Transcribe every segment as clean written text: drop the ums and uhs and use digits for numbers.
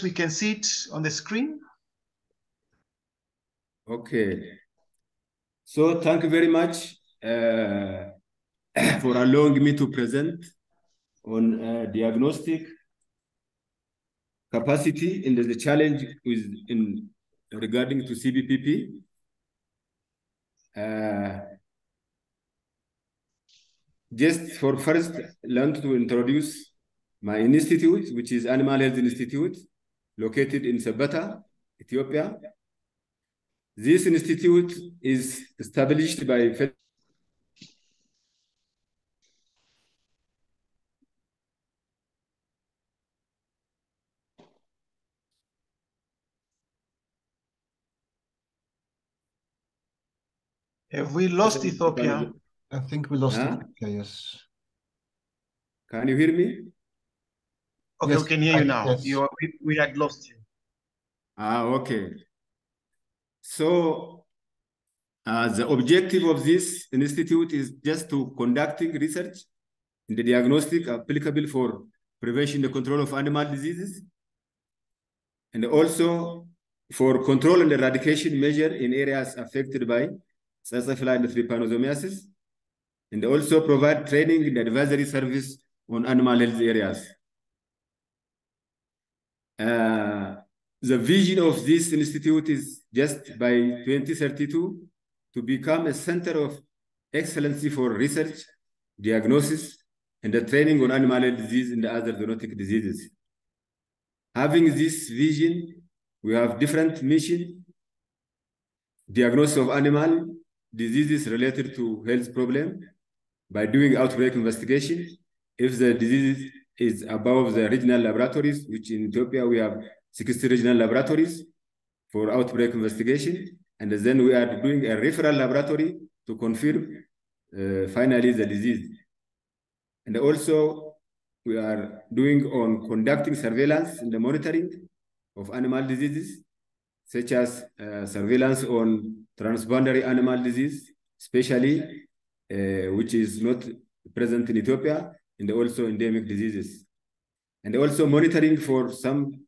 we can see it on the screen. Okay. So thank you very much for allowing me to present on diagnostic capacity and the challenge regarding to CBPP. Just for first, learn to introduce my institute, which is Animal Health Institute, located in Sabata, Ethiopia. This institute is established by Have we lost Ethiopia? I think we lost Ethiopia, yes. Can you hear me? Okay, yes, we can hear you now. Yes. We had lost you. Okay. So the objective of this institute is just to conducting research in the diagnostic applicable for prevention and control of animal diseases, and also for control and eradication measure in areas affected by Tsetse-fly and trypanosomiasis, and also provide training and advisory service on animal health areas. The vision of this institute is just by 2032 to become a center of excellency for research, diagnosis, and the training on animal health disease and other zoonotic diseases. Having this vision, we have different missions: diagnosis of animal diseases related to health problem by doing outbreak investigation. If the disease is above the regional laboratories, which in Ethiopia we have 60 regional laboratories for outbreak investigation, and then we are doing a referral laboratory to confirm finally the disease. And also we are doing on conducting surveillance and the monitoring of animal diseases, such as surveillance on transboundary animal disease, especially which is not present in Ethiopia, and also endemic diseases. And also monitoring for some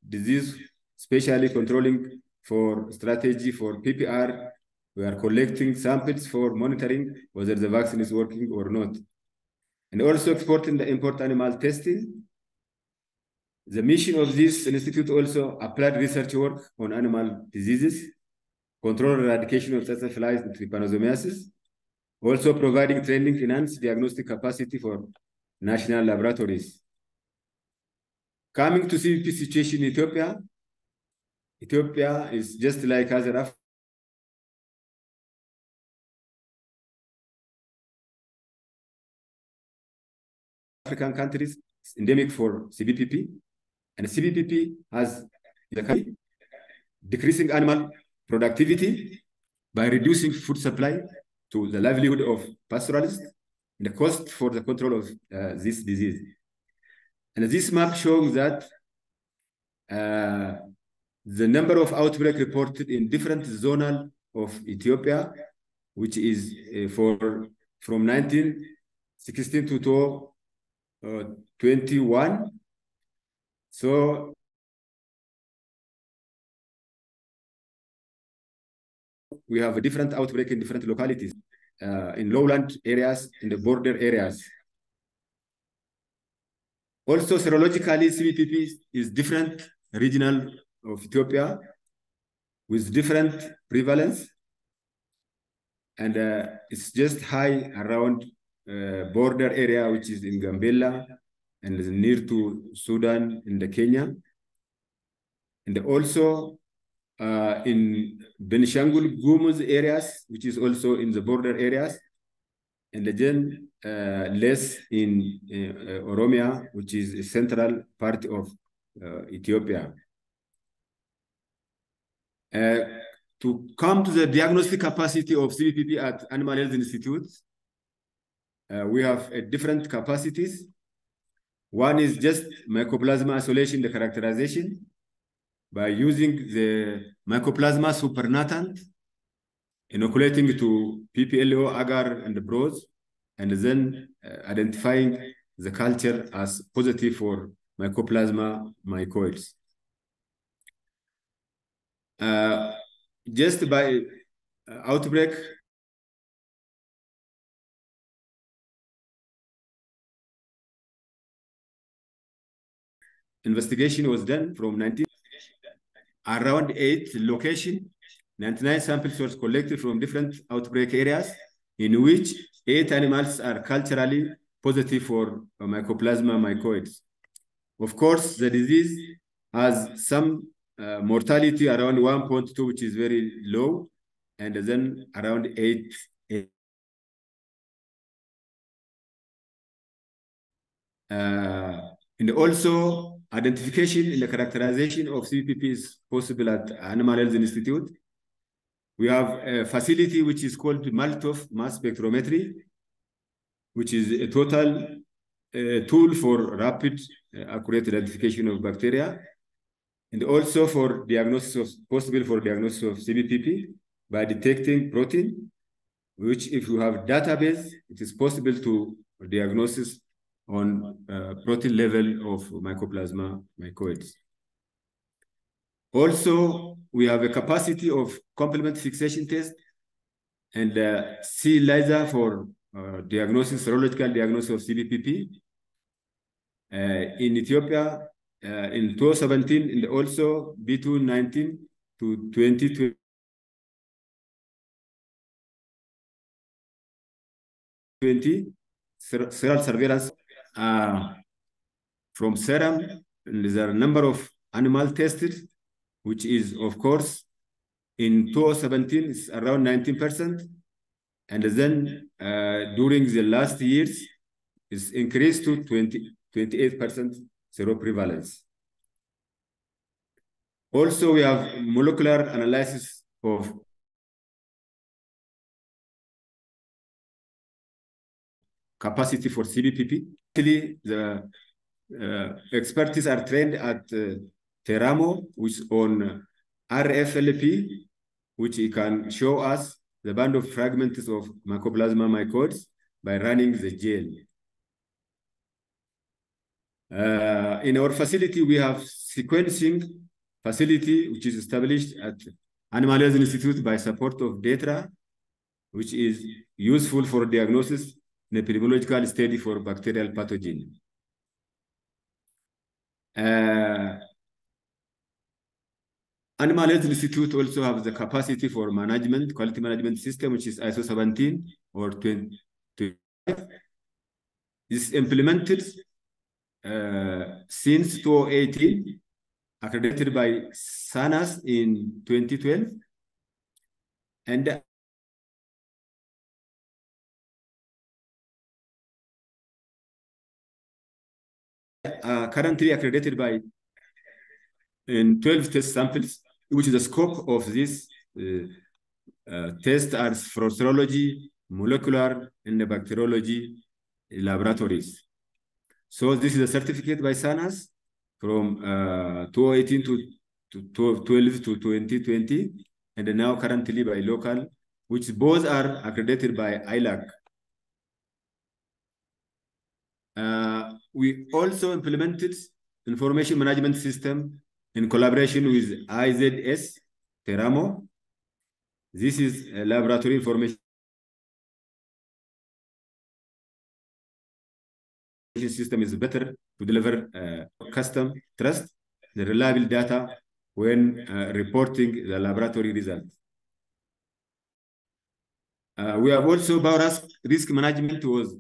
disease, especially controlling for strategy for PPR. We are collecting samples for monitoring whether the vaccine is working or not. And also exporting the import animal testing. The mission of this institute also applied research work on animal diseases, control and eradication of Tsetse-fly and trypanosomiasis, also providing training, enhanced diagnostic capacity for national laboratories. Coming to CBP situation in Ethiopia, Ethiopia is just like other African countries, endemic for CBPP, and CBPP has the decreasing animal productivity by reducing food supply to the livelihood of pastoralists and the cost for the control of this disease. And this map shows that the number of outbreaks reported in different zones of Ethiopia, which is from 1916 to 21. So we have a different outbreak in different localities, in lowland areas, in the border areas. Also, serologically, CBPP is different regional of Ethiopia with different prevalence, and it's just high around border area, which is in Gambela and is near to Sudan and Kenya, and also in Benishangul Gumuz areas, which is also in the border areas, and then less in Oromia, which is a central part of Ethiopia. To come to the diagnostic capacity of CBPP at Animal Health Institute, we have different capacities. One is just mycoplasma isolation, the characterization, by using the mycoplasma supernatant, inoculating to PPLO, agar, and the brose, and then identifying the culture as positive for mycoplasma mycoids. just by outbreak, investigation was done from 19, around 8 location, 99 samples were collected from different outbreak areas, in which 8 animals are culturally positive for Mycoplasma mycoides. Of course, the disease has some mortality around 1.2, which is very low, and then around 8. And also identification and the characterization of CBPP is possible at Animal Health Institute. We have a facility which is called Maltov mass spectrometry, which is a total tool for rapid, accurate identification of bacteria, and also for diagnosis of, possible for diagnosis of CBPP by detecting protein, which if you have database, it is possible to diagnosis on protein level of Mycoplasma mycoides. Also, we have a capacity of complement fixation test and C-ELISA for diagnosis, serological diagnosis of CBPP. In Ethiopia, in 2017, and also B219 to 2020. Seral surveillance from serum, and there are a number of animal tested, which is, of course, in 2017, it's around 19%. And then during the last years, it's increased to 28% seroprevalence. Also, we have molecular analysis of capacity for CBPP. Actually, the experts are trained at Teramo, which is on RFLP, which can show us the band of fragments of Mycoplasma mycoides by running the gel. In our facility, we have sequencing facility, which is established at Animal Health Institute by support of DATRA, which is useful for diagnosis and epidemiological study for bacterial pathogen. Animal Health Institute also have the capacity for management, quality management system, which is ISO 17 or 25. This is implemented since 2018, accredited by SANAS in 2012, and currently accredited by in 12 test samples, which is the scope of this test are for serology, molecular, and bacteriology laboratories. So this is a certificate by SANAS from 2018 to 12 to 2020, and now currently by local, which both are accredited by ILAC. We also implemented information management system in collaboration with IZS, Teramo. This is a laboratory information system is better to deliver custom trust, the reliable data when reporting the laboratory results. We have also risk management was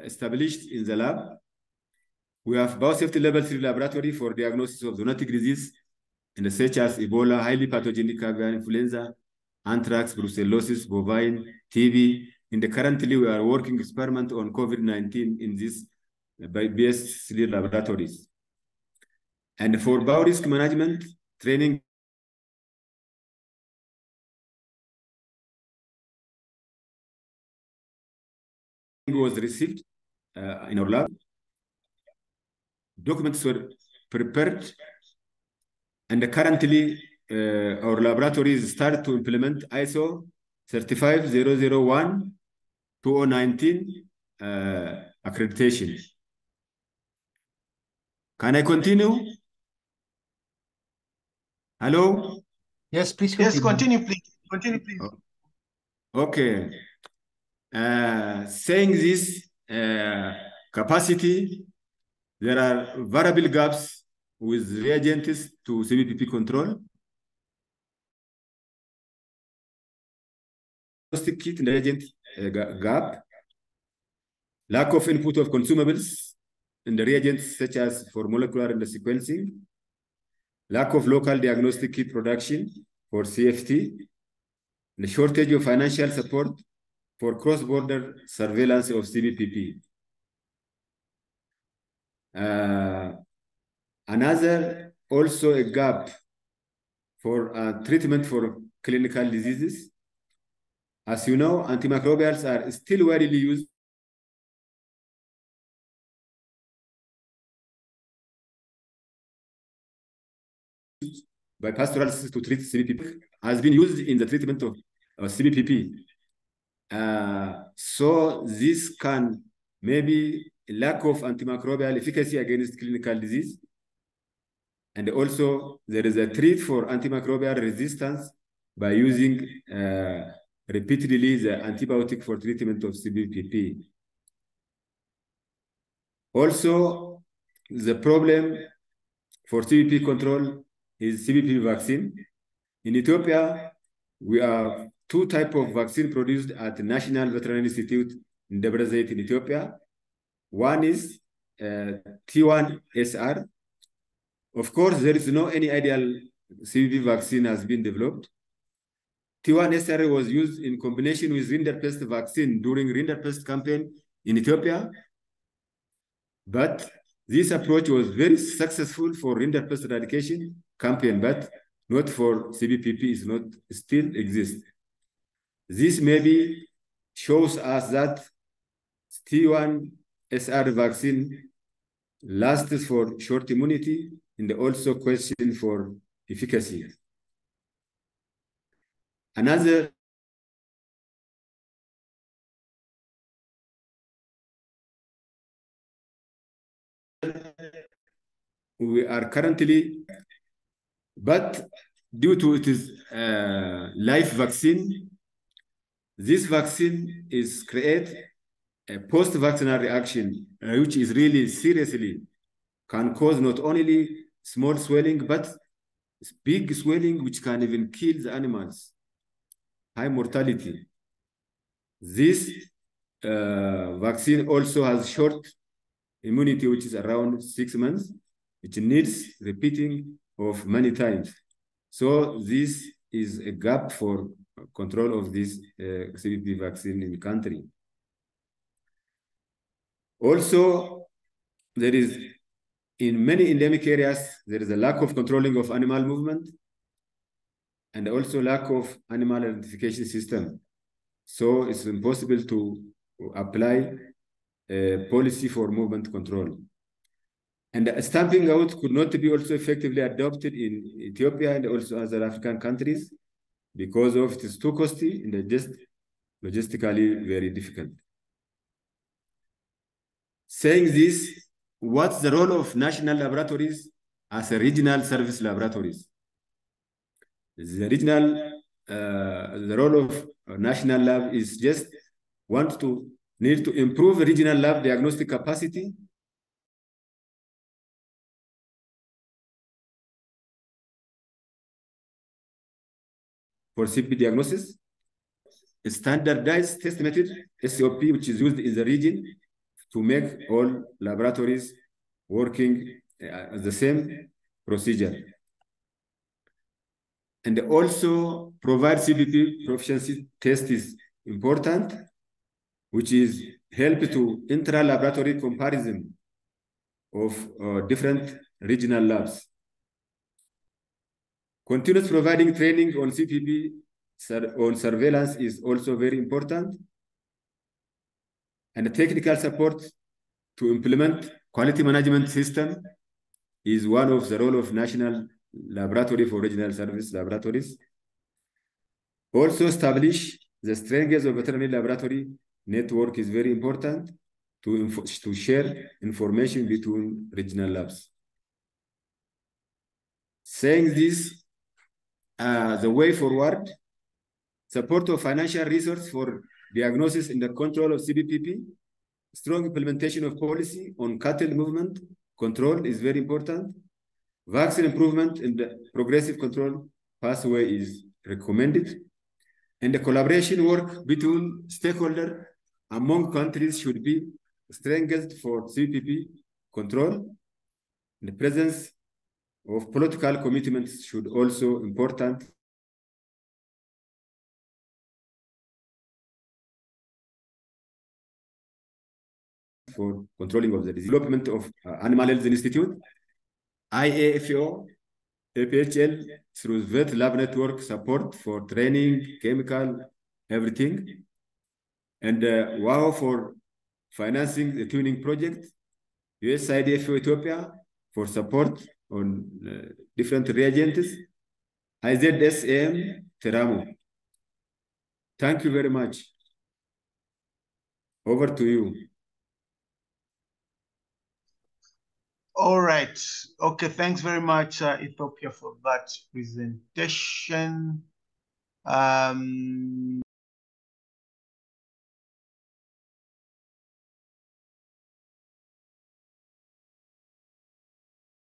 established in the lab. We have biosafety level 3 laboratory for diagnosis of zoonotic disease, and such as Ebola, highly pathogenic avian influenza, anthrax, brucellosis, bovine, TB. Currently, we are working experiment on COVID-19 in this by BS3 laboratories. And for biorisk management, training was received in our lab. Documents were prepared, and currently our laboratories start to implement ISO 35001-2019 accreditation. Can I continue? Hello? Yes, please Yes, continue. continue, please. Continue, please. Okay. Saying this capacity, there are variable gaps with reagents to CBPP control. Diagnostic kit in the reagent gap, lack of input of consumables in the reagents such as for molecular and the sequencing, lack of local diagnostic kit production for CFT, the shortage of financial support for cross-border surveillance of CBPP. Another also a gap for treatment for clinical diseases. As you know, antimicrobials are still widely used by pastoralists to treat CBPP, has been used in the treatment of CBPP. So this can maybe lack of antimicrobial efficacy against clinical disease. And also there is a treat for antimicrobial resistance by using repeatedly the antibiotic for treatment of CBPP. Also, the problem for CBP control is CBP vaccine. In Ethiopia, we have two types of vaccine produced at the National Veterinary Institute in Debre Zeit in Ethiopia. One is T1SR. Of course, there is no any ideal CBP vaccine has been developed. T1SR was used in combination with rinderpest vaccine during rinderpest campaign in Ethiopia. But this approach was very successful for rinderpest eradication campaign, but not for CBPP, is not still exists. This maybe shows us that T1SR vaccine lasts for short immunity and also question for efficacy. Another we are currently, but due to it is live vaccine, this vaccine is create a post-vaccinal reaction, which is really seriously can cause not only small swelling, but big swelling, which can even kill the animals, high mortality. This vaccine also has short immunity, which is around 6 months, which needs repeating of many times. So this is a gap for control of this CBP vaccine in the country. Also, there is, in many endemic areas, there is a lack of controlling of animal movement and also lack of animal identification system. So it's impossible to apply a policy for movement control. And stamping out could not be also effectively adopted in Ethiopia and also other African countries because of it is too costly and just logistically very difficult. Saying this, what's the role of national laboratories as a regional service laboratories? The regional, the role of national lab is just need to improve regional lab diagnostic capacity for CBP diagnosis, a standardized test method, SOP, which is used in the region to make all laboratories working the same procedure. And also provide CBP proficiency test is important, which is help to intra-laboratory comparison of different regional labs. Continuous providing training on CBP on surveillance is also very important. And the technical support to implement quality management system is one of the role of national laboratory for regional service laboratories. Also establish the strengths of veterinary laboratory network is very important to share information between regional labs. Saying this, the way forward, support of financial resource for diagnosis and the control of CBPP, strong implementation of policy on cattle movement control is very important. Vaccine improvement and the progressive control pathway is recommended. And the collaboration work between stakeholders among countries should be strengthened for CBPP control. And the presence of political commitments should also be important. For controlling of the disease. Development of Animal Health Institute, IAFO, APHL, through vet lab network support for training, chemical, everything. And WOAH for financing the tuning project, USAID for Ethiopia for support on different reagents, IZSAM, Teramo. Thank you very much. Over to you. All right. Okay. Thanks very much, Ethiopia, for that presentation.